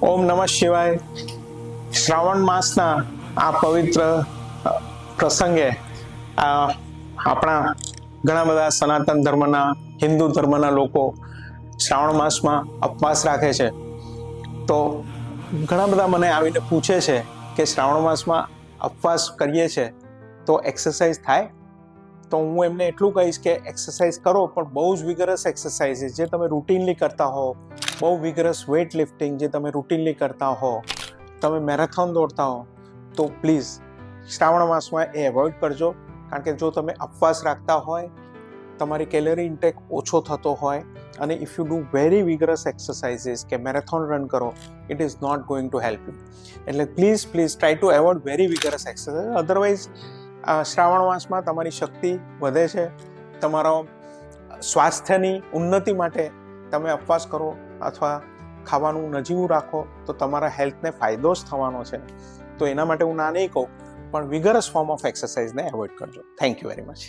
ઓમ નમઃ શિવાય. શ્રાવણ માસના આ પવિત્ર પ્રસંગે આપણા ઘણા બધા સનાતન ધર્મના, હિન્દુ ધર્મના લોકો શ્રાવણ માસમાં ઉપવાસ રાખે છે. તો ઘણા બધા મને આવીને પૂછે છે કે શ્રાવણ માસમાં ઉપવાસ કરીએ છીએ તો એક્સરસાઇઝ થાય? તો હું એમને એટલું કહીશ કે એક્સરસાઇઝ કરો, પણ બહુ જ વિગરસ એક્સરસાઇઝ જે તમે રૂટીનલી કરતા હો, બહુ વિગરસ વેઇટ લિફ્ટિંગ જે તમે રૂટીનલી કરતા હો, તમે મેરેથોન દોડતા હો, તો પ્લીઝ શ્રાવણ માસમાં એ એવોઇડ કરજો. કારણ કે જો તમે ઉપવાસ રાખતા હોય, તમારી કેલરી ઇન્ટેક ઓછો થતો હોય, અને if you do very vigorous exercises કે મેરેથોન રન કરો, it is not going to help you. એટલે please try to avoid very vigorous exercise. Otherwise Shravan માસમાં તમારી શક્તિ વધે છે. તમારો સ્વાસ્થ્યની ઉન્નતિ માટે તમે ઉપવાસ કરો અથવા ખાવાનું નજીવું રાખો તો તમારા હેલ્થને ફાયદો જ થવાનો છે. તો એના માટે હું ના નહીં કહું, પણ વિગરસ ફોર્મ ઓફ એક્સરસાઇઝને એવોઇડ કરજો. Thank you very much.